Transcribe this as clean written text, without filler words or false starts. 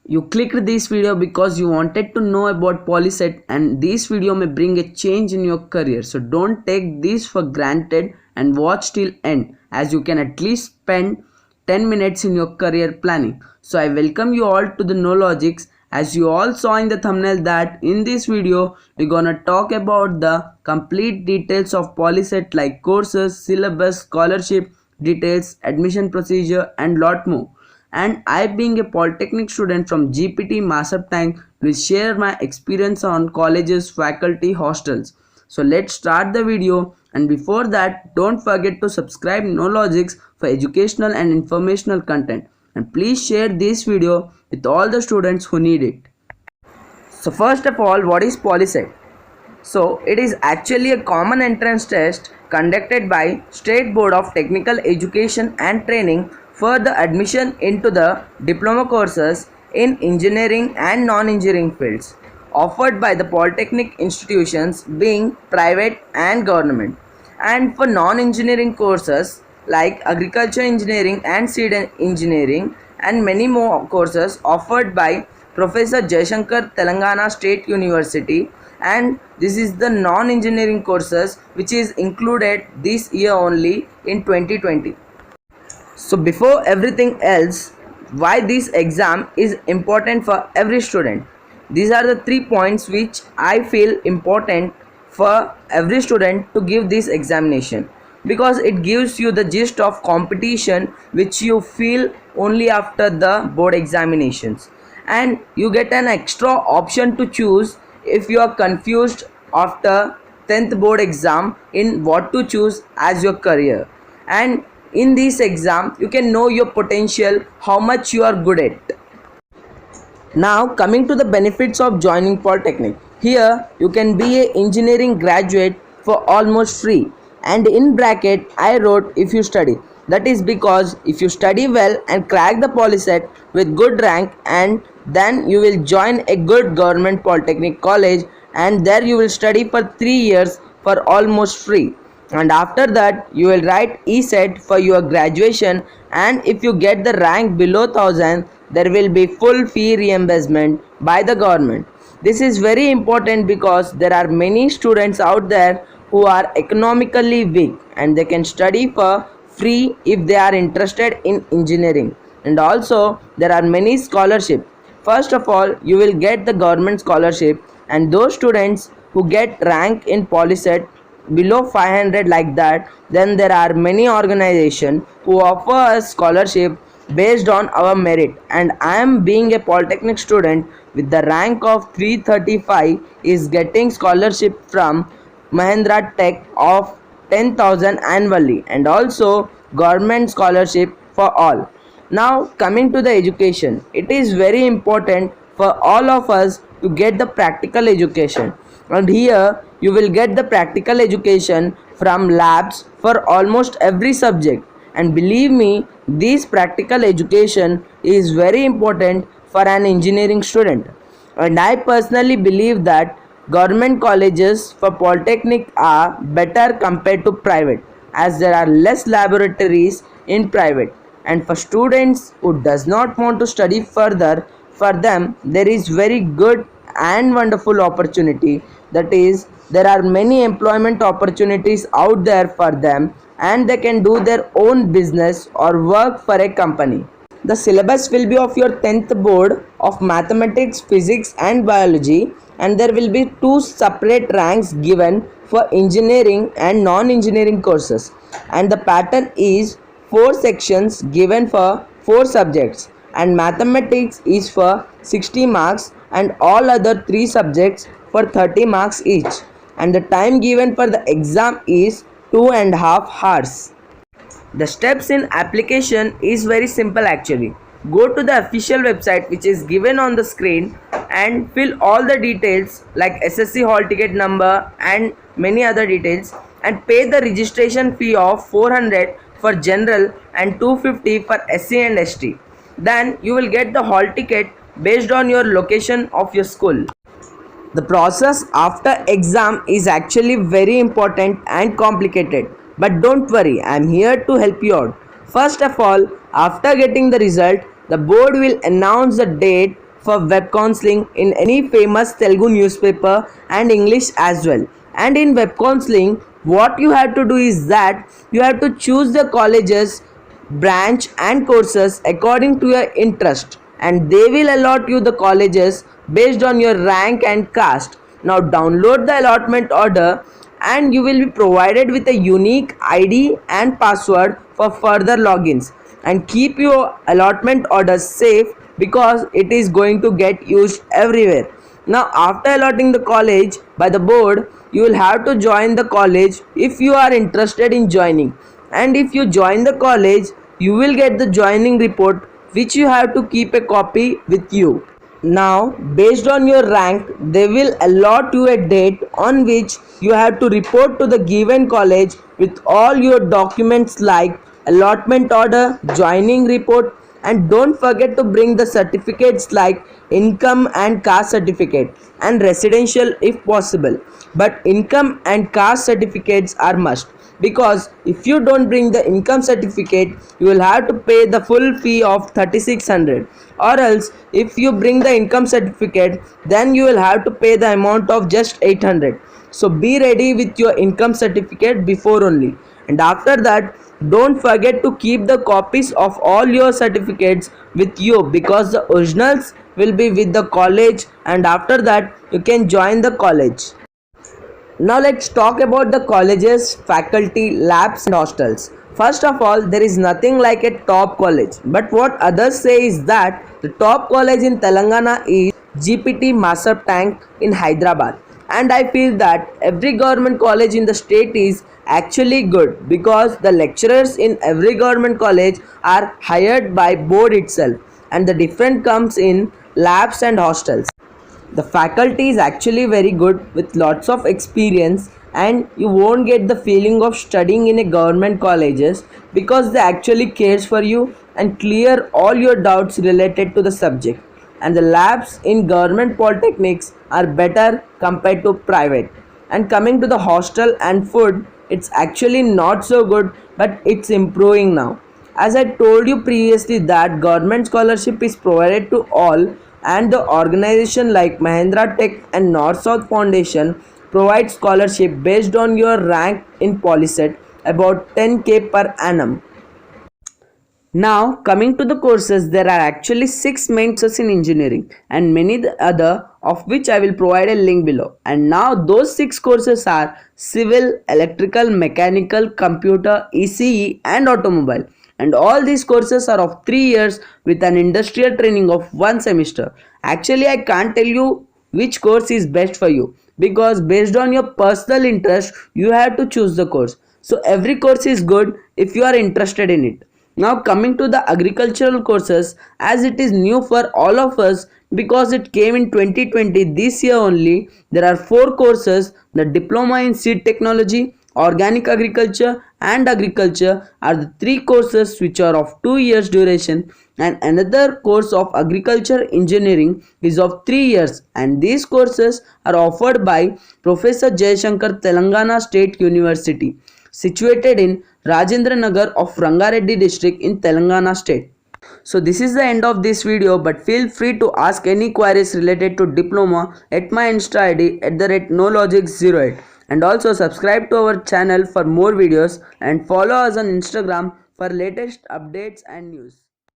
You clicked this video because you wanted to know about Polyset, and this video may bring a change in your career. So don't take this for granted and watch till end, as you can at least spend 10 minutes in your career planning. So I welcome you all to the KnowLogix. As you all saw in the thumbnail that in this video we're gonna talk about the complete details of Polyset, like courses, syllabus, scholarship details, admission procedure and lot more. And I, being a polytechnic student from GPT Masab will share my experience on colleges, faculty, hostels. So let's start the video, and before that don't forget to subscribe KnowLogix for educational and informational content, and please share this video with all the students who need it. So first of all, what is Polyset? So it is actually a common entrance test conducted by State Board of Technical Education and Training for the admission into the diploma courses in engineering and non-engineering fields, offered by the polytechnic institutions being private and government, and for non-engineering courses like agriculture engineering and seed engineering and many more courses offered by Professor Jaishankar, Telangana State University. And this is the non-engineering courses which is included this year only in 2020. So before everything else, why this exam is important for every student? These are the 3 points which I feel important for every student to give this examination, because it gives you the gist of competition which you feel only after the board examinations, and you get an extra option to choose if you are confused after 10th board exam in what to choose as your career. And in this exam you can know your potential, how much you are good at. Now coming to the benefits of joining polytechnic, here you can be a engineering graduate for almost free, and in bracket I wrote if you study. That is because if you study well and crack the Polyset with good rank, and then you will join a good government polytechnic college, and there you will study for 3 years for almost free, and after that you will write ESET for your graduation, and if you get the rank below 1000 there will be full fee reimbursement by the government. This is very important because there are many students out there who are economically weak, and they can study for free if they are interested in engineering. And also there are many scholarships. First of all, you will get the government scholarship, and those students who get rank in Polyset below 500 like that, then there are many organizations who offer a scholarship based on our merit, and I am being a polytechnic student with the rank of 335 is getting scholarship from Mahindra Tech of 10,000 annually, and also government scholarship for all. Now coming to the education, it is very important for all of us to get the practical education, and here you will get the practical education from labs for almost every subject, and believe me, this practical education is very important for an engineering student. And I personally believe that government colleges for polytechnic are better compared to private, as there are less laboratories in private, and for students who does not want to study further, for them there is very good and wonderful opportunity. That is, there are many employment opportunities out there for them, and they can do their own business or work for a company. The syllabus will be of your 10th board of mathematics, physics and biology, and there will be 2 separate ranks given for engineering and non-engineering courses, and the pattern is 4 sections given for 4 subjects, and mathematics is for 60 marks and all other 3 subjects for 30 marks each, and the time given for the exam is 2.5 hours. The steps in application is very simple actually. Go to the official website which is given on the screen and fill all the details like SSC hall ticket number and many other details, and pay the registration fee of 400 for general and 250 for SC and ST. Then you will get the hall ticket based on your location of your school. The process after exam is actually very important and complicated, but don't worry, I am here to help you out. First of all, after getting the result, the board will announce the date for web counseling in any famous Telugu newspaper and English as well. And in web counseling, what you have to do is that you have to choose the colleges, branch and courses according to your interest, and they will allot you the colleges based on your rank and caste. Now download the allotment order and you will be provided with a unique ID and password for further logins, and keep your allotment order safe because it is going to get used everywhere. Now after allotting the college by the board, you will have to join the college if you are interested in joining, and if you join the college you will get the joining report which you have to keep a copy with you. Now based on your rank they will allot you a date on which you have to report to the given college with all your documents like allotment order, joining report, and don't forget to bring the certificates like income and caste certificate and residential if possible. But income and caste certificates are must, because if you don't bring the income certificate you will have to pay the full fee of 3600, or else if you bring the income certificate then you will have to pay the amount of just 800. So be ready with your income certificate before only, and after that don't forget to keep the copies of all your certificates with you because the originals will be with the college, and after that you can join the college. Now let's talk about the colleges, faculty, labs and hostels. First of all, there is nothing like a top college, but what others say is that the top college in Telangana is GPT Masab Tank in Hyderabad, and I feel that every government college in the state is actually good because the lecturers in every government college are hired by board itself, and the difference comes in labs and hostels. The faculty is actually very good with lots of experience, and you won't get the feeling of studying in a government colleges because they actually cares for you and clear all your doubts related to the subject. And the labs in government polytechnics are better compared to private. And coming to the hostel and food, it's actually not so good, but it's improving now. As I told you previously that government scholarship is provided to all, and the organization like Mahindra Tech and North South Foundation provide scholarship based on your rank in Polyset, about 10k per annum. Now coming to the courses, there are actually 6 main courses in engineering and many other, of which I will provide a link below. And now those 6 courses are civil, electrical, mechanical, computer, ECE and automobile. And all these courses are of 3 years with an industrial training of 1 semester. Actually I can't tell you which course is best for you because based on your personal interest you have to choose the course. So every course is good if you are interested in it. Now coming to the agricultural courses, as it is new for all of us because it came in 2020 this year only, there are 4 courses. The diploma in seed technology, organic agriculture and agriculture are the 3 courses which are of 2 years duration, and another course of agriculture engineering is of 3 years, and these courses are offered by Professor Jayashankar Telangana State University, situated in Rajendra Nagar of Rangareddy district in Telangana state. So this is the end of this video, but feel free to ask any queries related to diploma at my Insta ID @nologic08, and also subscribe to our channel for more videos and follow us on Instagram for latest updates and news.